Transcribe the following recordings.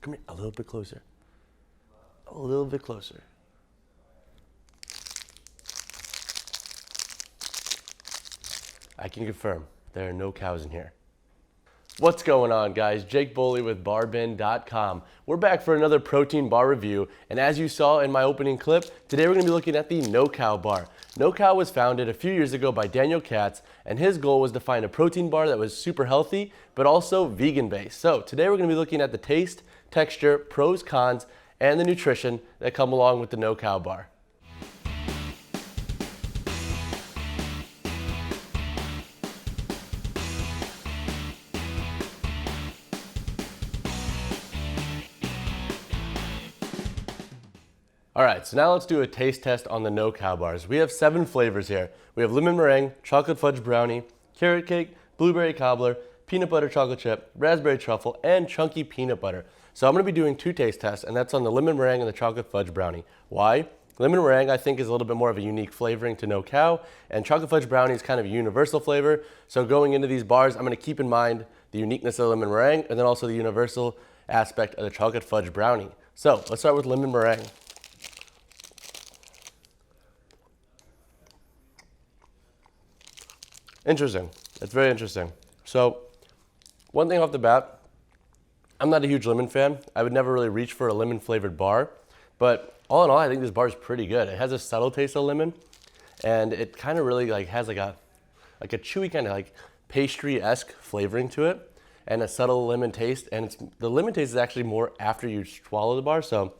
Come here, a little bit closer. A little bit closer. I can confirm, there are no cows in here. What's going on, guys? Jake Boley with BarBend.com. We're back for another protein bar review, and as you saw in my opening clip, today we're going to be looking at the No Cow bar. No Cow was founded a few years ago by Daniel Katz, and his goal was to find a protein bar that was super healthy, but also vegan-based. So today we're going to be looking at the taste, texture, pros, cons, and the nutrition that come along with the No Cow bar. All right, so now let's do a taste test on the No Cow bars. We have 7 flavors here. We have lemon meringue, chocolate fudge brownie, carrot cake, blueberry cobbler, peanut butter chocolate chip, raspberry truffle, and chunky peanut butter. So I'm gonna be doing 2 taste tests, and that's on the lemon meringue and the chocolate fudge brownie. Why? Lemon meringue, I think, is a little bit more of a unique flavoring to No Cow, and chocolate fudge brownie is kind of a universal flavor. So going into these bars, I'm gonna keep in mind the uniqueness of the lemon meringue, and then also the universal aspect of the chocolate fudge brownie. So let's start with lemon meringue. Interesting. It's very interesting. So, one thing off the bat, I'm not a huge lemon fan. I would never really reach for a lemon flavored bar, but all in all, I think this bar is pretty good. It has a subtle taste of lemon, and it kind of really has like a chewy kind of like pastry-esque flavoring to it, and a subtle lemon taste. And the lemon taste is actually more after you swallow the bar. So,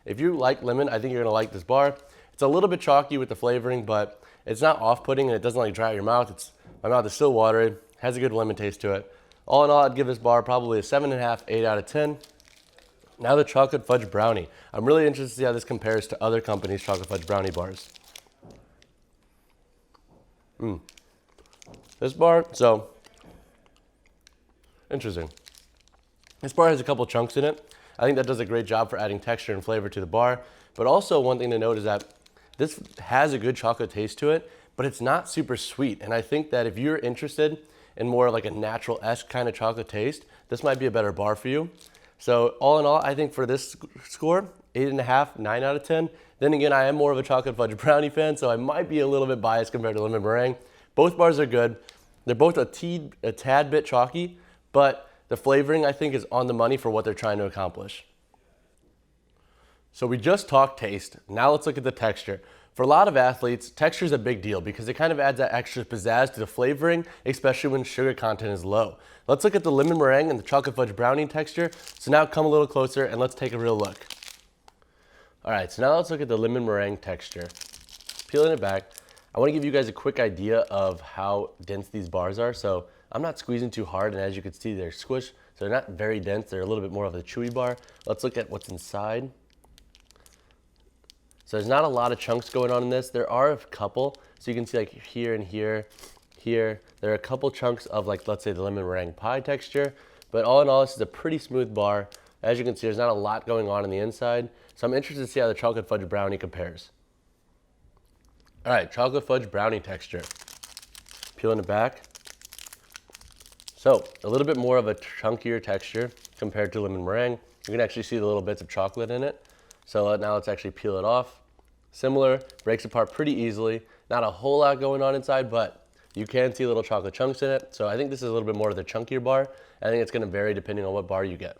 if you like lemon, I think you're gonna like this bar. It's a little bit chalky with the flavoring, but it's not off-putting and it doesn't like dry out your mouth. My mouth is still watery, has a good lemon taste to it. All in all, I'd give this bar probably a 7.5, 8 out of 10. Now the chocolate fudge brownie. I'm really interested to see how this compares to other companies' chocolate fudge brownie bars. This bar, so, interesting. This bar has a couple chunks in it. I think that does a great job for adding texture and flavor to the bar. But also one thing to note is that this has a good chocolate taste to it, but it's not super sweet. And I think that if you're interested in more like a natural-esque kind of chocolate taste, this might be a better bar for you. So all in all, I think for this score, 8.5, 9 out of 10. Then again, I am more of a chocolate fudge brownie fan, so I might be a little bit biased compared to lemon meringue. Both bars are good. They're both a tad bit chalky, but the flavoring I think is on the money for what they're trying to accomplish. So we just talked taste. Now let's look at the texture. For a lot of athletes, texture is a big deal because it kind of adds that extra pizzazz to the flavoring, especially when sugar content is low. Let's look at the lemon meringue and the chocolate fudge brownie texture. So now come a little closer and let's take a real look. All right, so now let's look at the lemon meringue texture. Peeling it back, I want to give you guys a quick idea of how dense these bars are. So I'm not squeezing too hard, and as you can see, they're squished. So they're not very dense. They're a little bit more of a chewy bar. Let's look at what's inside. So there's not a lot of chunks going on in this. There are a couple. So you can see like here and here, here. There are a couple chunks of like, let's say the lemon meringue pie texture. But all in all, this is a pretty smooth bar. As you can see, there's not a lot going on the inside. So I'm interested to see how the chocolate fudge brownie compares. All right, chocolate fudge brownie texture. Peeling it back. So a little bit more of a chunkier texture compared to lemon meringue. You can actually see the little bits of chocolate in it. So now let's actually peel it off. Similar, breaks apart pretty easily. Not a whole lot going on inside, but you can see little chocolate chunks in it. So I think this is a little bit more of the chunkier bar. I think it's gonna vary depending on what bar you get.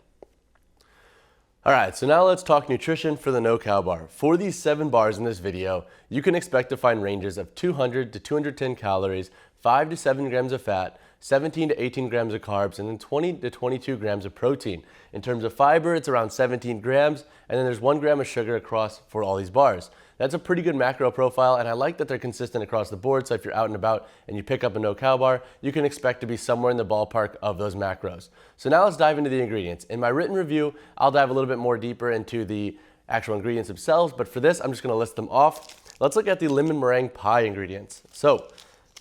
All right, so now let's talk nutrition for the No Cow bar. For these 7 bars in this video, you can expect to find ranges of 200 to 210 calories, 5 to 7 grams of fat, 17 to 18 grams of carbs, and then 20 to 22 grams of protein. In terms of fiber, it's around 17 grams, and then there's 1 gram of sugar across for all these bars. That's a pretty good macro profile, and I like that they're consistent across the board, so if you're out and about and you pick up a No Cow bar, you can expect to be somewhere in the ballpark of those macros. So now let's dive into the ingredients. In my written review, I'll dive a little bit more deeper into the actual ingredients themselves, but for this, I'm just gonna list them off. Let's look at the lemon meringue pie ingredients. So,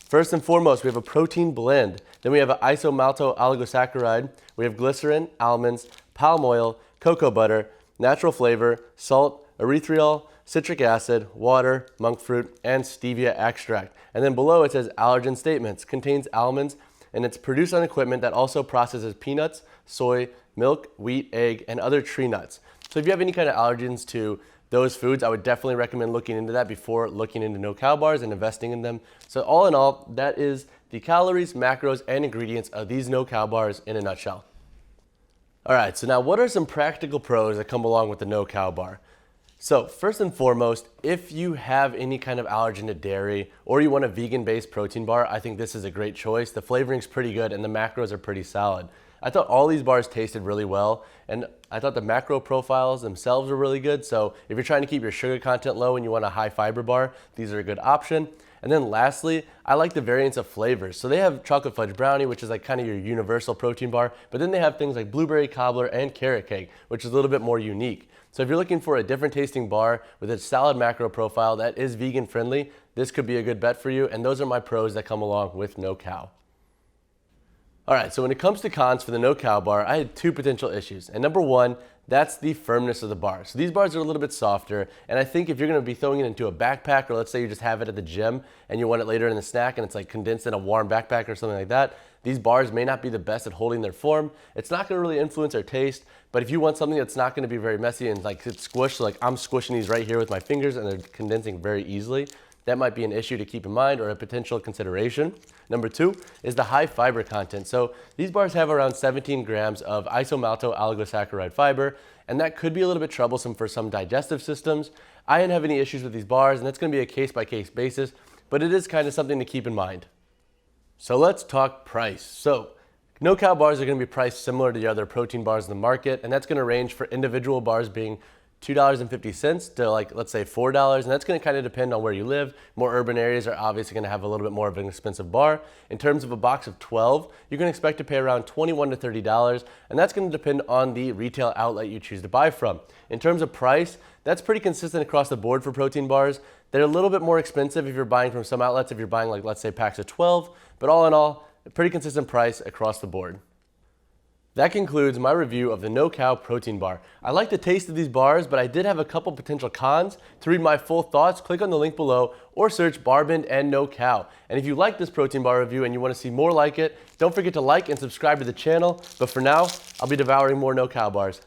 first and foremost, we have a protein blend. Then we have an isomalto oligosaccharide. We have glycerin, almonds, palm oil, cocoa butter, natural flavor, salt, erythritol, citric acid, water, monk fruit, and stevia extract. And then below it says allergen statements. Contains almonds, and it's produced on equipment that also processes peanuts, soy, milk, wheat, egg, and other tree nuts. So if you have any kind of allergens to those foods, I would definitely recommend looking into that before looking into no-cow bars and investing in them. So all in all, that is the calories, macros, and ingredients of these no-cow bars in a nutshell. All right, so now what are some practical pros that come along with the no-cow bar? So first and foremost, if you have any kind of allergen to dairy or you want a vegan-based protein bar, I think this is a great choice. The flavoring's pretty good and the macros are pretty solid. I thought all these bars tasted really well, and I thought the macro profiles themselves were really good. So if you're trying to keep your sugar content low and you want a high fiber bar, these are a good option. And then lastly, I like the variants of flavors. So they have chocolate fudge brownie, which is like kind of your universal protein bar, but then they have things like blueberry cobbler and carrot cake, which is a little bit more unique. So if you're looking for a different tasting bar with a solid macro profile that is vegan friendly, this could be a good bet for you. And those are my pros that come along with no-cow. All right, so when it comes to cons for the no-cow bar, I had two potential issues. And number one, that's the firmness of the bar. So these bars are a little bit softer, and I think if you're gonna be throwing it into a backpack, or let's say you just have it at the gym and you want it later in the snack and it's like condensed in a warm backpack or something like that, these bars may not be the best at holding their form. It's not gonna really influence our taste, but if you want something that's not gonna be very messy and like it's squished, so like I'm squishing these right here with my fingers and they're condensing very easily, that might be an issue to keep in mind or a potential consideration. Number two is the high fiber content. So these bars have around 17 grams of isomalto oligosaccharide fiber, and that could be a little bit troublesome for some digestive systems. I didn't have any issues with these bars, and that's gonna be a case-by-case basis, but it is kind of something to keep in mind. So let's talk price. So no-cow bars are gonna be priced similar to the other protein bars in the market, and that's gonna range for individual bars being $2.50 to like, let's say $4. And that's gonna kind of depend on where you live. More urban areas are obviously gonna have a little bit more of an expensive bar. In terms of a box of 12, you can expect to pay around $21 to $30. And that's gonna depend on the retail outlet you choose to buy from. In terms of price, that's pretty consistent across the board for protein bars. They're a little bit more expensive if you're buying from some outlets, if you're buying like, let's say packs of 12, but all in all, a pretty consistent price across the board. That concludes my review of the no-cow protein bar. I like the taste of these bars, but I did have a couple potential cons. To read my full thoughts, click on the link below or search BarBend and no-cow. And if you like this protein bar review and you want to see more like it, don't forget to like and subscribe to the channel. But for now, I'll be devouring more no-cow bars.